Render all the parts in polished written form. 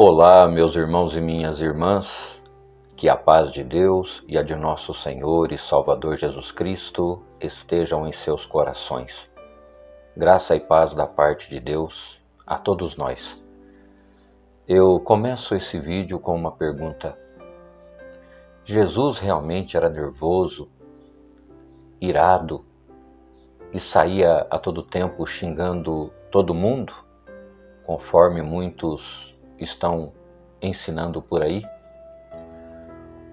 Olá, meus irmãos e minhas irmãs, que a paz de Deus e a de nosso Senhor e Salvador Jesus Cristo estejam em seus corações. Graça e paz da parte de Deus a todos nós. Eu começo esse vídeo com uma pergunta. Jesus realmente era nervoso, irado e saía a todo tempo xingando todo mundo, conforme muitos estão ensinando por aí?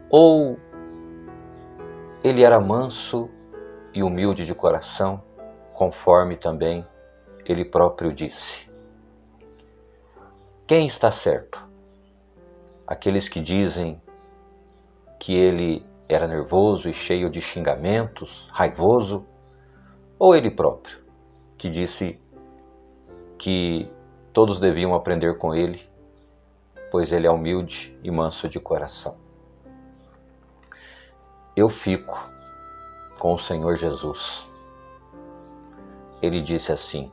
Ou ele era manso e humilde de coração, conforme também ele próprio disse? Quem está certo? Aqueles que dizem que ele era nervoso e cheio de xingamentos, raivoso, ou ele próprio, que disse que todos deviam aprender com ele, pois ele é humilde e manso de coração? Eu fico com o Senhor Jesus. Ele disse assim: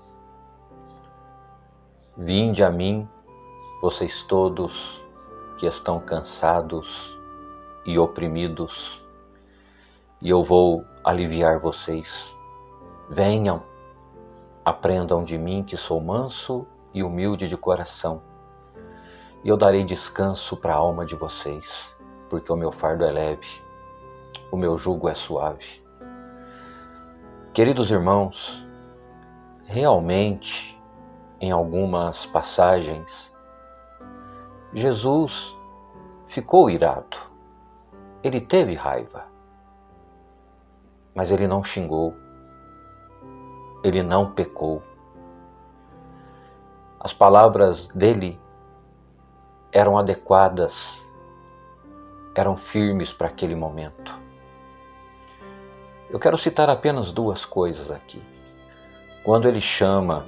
Vinde a mim, vocês todos que estão cansados e oprimidos, e eu vou aliviar vocês. Venham, aprendam de mim, que sou manso e humilde de coração, e eu darei descanso para a alma de vocês, porque o meu fardo é leve, o meu jugo é suave. Queridos irmãos, realmente, em algumas passagens, Jesus ficou irado, ele teve raiva, mas ele não xingou, ele não pecou. As palavras dele eram adequadas, eram firmes para aquele momento. Eu quero citar apenas duas coisas aqui. Quando ele chama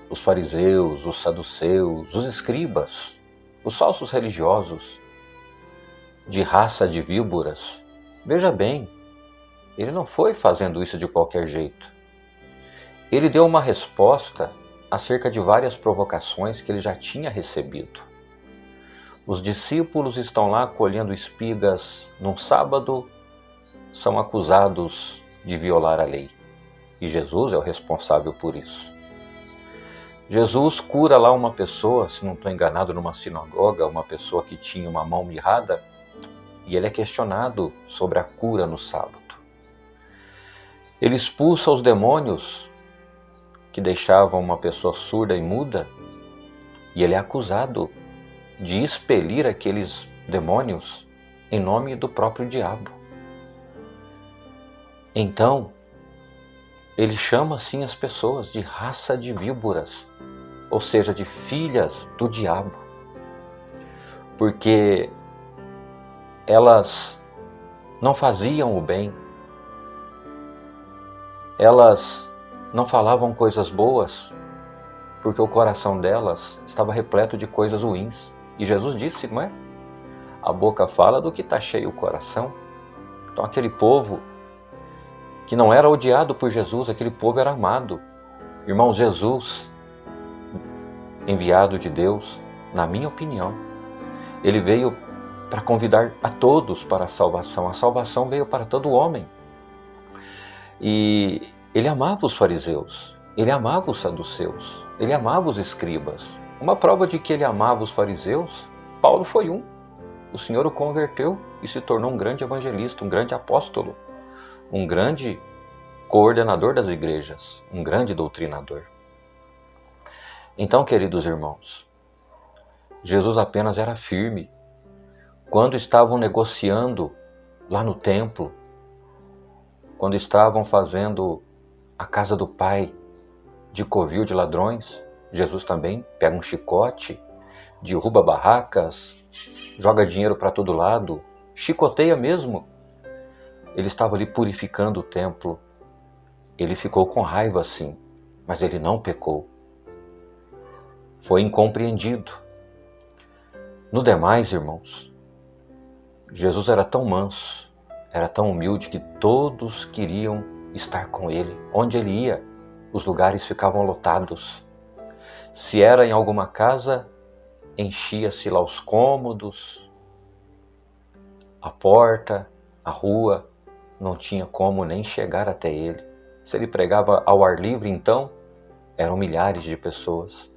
os fariseus, os saduceus, os escribas, os falsos religiosos, de raça de víboras, veja bem, ele não foi fazendo isso de qualquer jeito. Ele deu uma resposta acerca de várias provocações que ele já tinha recebido. Os discípulos estão lá colhendo espigas num sábado, são acusados de violar a lei. E Jesus é o responsável por isso. Jesus cura lá uma pessoa, se não estou enganado, numa sinagoga, uma pessoa que tinha uma mão mirrada, e ele é questionado sobre a cura no sábado. Ele expulsa os demônios que deixavam uma pessoa surda e muda, e ele é acusado de expelir aqueles demônios em nome do próprio diabo. Então, ele chama assim as pessoas de raça de víboras, ou seja, de filhas do diabo, porque elas não faziam o bem, elas não falavam coisas boas, porque o coração delas estava repleto de coisas ruins. E Jesus disse, não é? A boca fala do que está cheio o coração. Então aquele povo que não era odiado por Jesus, aquele povo era amado. Irmãos, Jesus, enviado de Deus, na minha opinião, ele veio para convidar a todos para a salvação. A salvação veio para todo homem. E ele amava os fariseus, ele amava os saduceus, ele amava os escribas. Uma prova de que ele amava os fariseus, Paulo foi um. O Senhor o converteu e se tornou um grande evangelista, um grande apóstolo, um grande coordenador das igrejas, um grande doutrinador. Então, queridos irmãos, Jesus apenas era firme. Quando estavam negociando lá no templo, quando estavam fazendo a casa do Pai de covil de ladrões, Jesus também pega um chicote, derruba barracas, joga dinheiro para todo lado, chicoteia mesmo. Ele estava ali purificando o templo. Ele ficou com raiva sim, mas ele não pecou. Foi incompreendido. No demais, irmãos, Jesus era tão manso, era tão humilde que todos queriam estar com ele. Onde ele ia, os lugares ficavam lotados. Se era em alguma casa, enchia-se lá os cômodos, a porta, a rua, não tinha como nem chegar até ele. Se ele pregava ao ar livre, então, eram milhares de pessoas.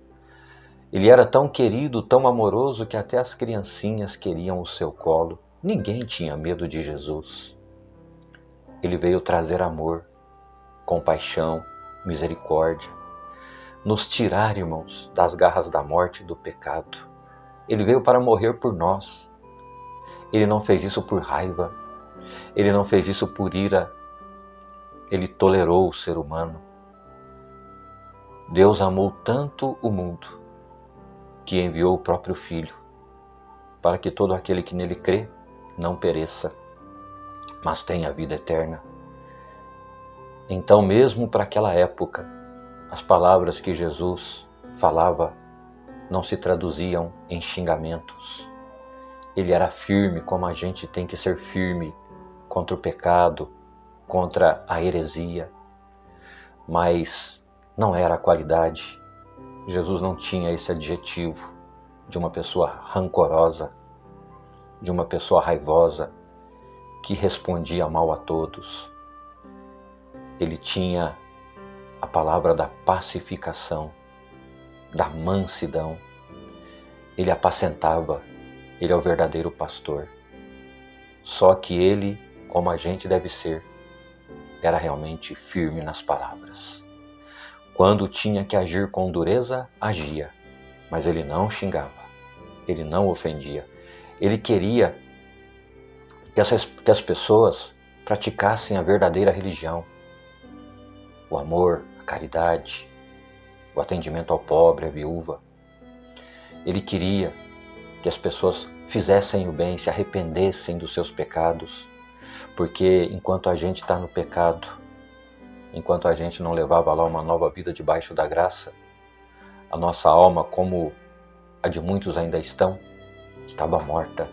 Ele era tão querido, tão amoroso, que até as criancinhas queriam o seu colo. Ninguém tinha medo de Jesus. Ele veio trazer amor, compaixão, misericórdia, nos tirar, irmãos, das garras da morte e do pecado. Ele veio para morrer por nós. Ele não fez isso por raiva. Ele não fez isso por ira. Ele tolerou o ser humano. Deus amou tanto o mundo que enviou o próprio Filho para que todo aquele que nele crê não pereça, mas tenha a vida eterna. Então, mesmo para aquela época, as palavras que Jesus falava não se traduziam em xingamentos. Ele era firme, como a gente tem que ser firme contra o pecado, contra a heresia. Mas não era a qualidade. Jesus não tinha esse adjetivo de uma pessoa rancorosa, de uma pessoa raivosa, que respondia mal a todos. Ele tinha a palavra da pacificação, da mansidão. Ele apacentava, ele é o verdadeiro pastor. Só que ele, como a gente deve ser, era realmente firme nas palavras. Quando tinha que agir com dureza, agia, mas ele não xingava, ele não ofendia. Ele queria que as pessoas praticassem a verdadeira religião, o amor, a caridade, o atendimento ao pobre, à viúva. Ele queria que as pessoas fizessem o bem, se arrependessem dos seus pecados, porque enquanto a gente está no pecado, enquanto a gente não levava lá uma nova vida debaixo da graça, a nossa alma, como a de muitos ainda estava morta.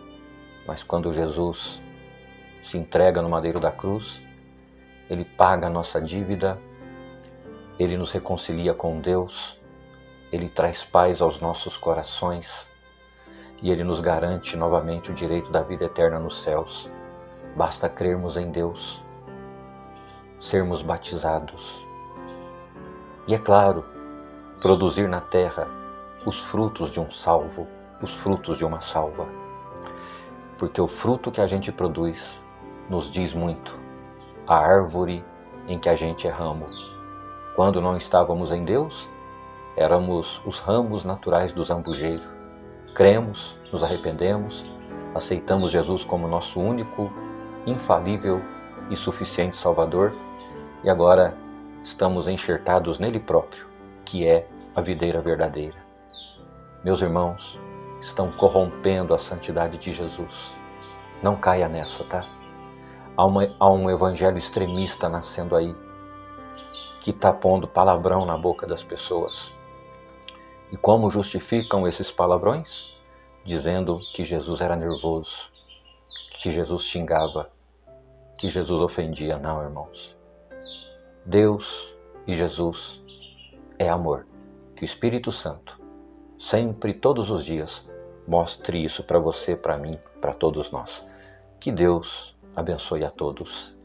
Mas quando Jesus se entrega no madeiro da cruz, ele paga a nossa dívida, ele nos reconcilia com Deus, ele traz paz aos nossos corações e ele nos garante novamente o direito da vida eterna nos céus. Basta crermos em Deus, sermos batizados e, é claro, produzir na terra os frutos de um salvo, os frutos de uma salva. Porque o fruto que a gente produz nos diz muito a árvore em que a gente é ramo. Quando não estávamos em Deus, éramos os ramos naturais do zambujeiro. Cremos, nos arrependemos, aceitamos Jesus como nosso único, infalível e suficiente Salvador, e agora estamos enxertados nele próprio, que é a videira verdadeira. Meus irmãos, estão corrompendo a santidade de Jesus. Não caia nessa, tá? Há um evangelho extremista nascendo aí, que está pondo palavrão na boca das pessoas. E como justificam esses palavrões? Dizendo que Jesus era nervoso, que Jesus xingava, que Jesus ofendia. Não, irmãos. Deus e Jesus é amor. Que o Espírito Santo, sempre, todos os dias, mostre isso para você, para mim, para todos nós. Que Deus abençoe a todos.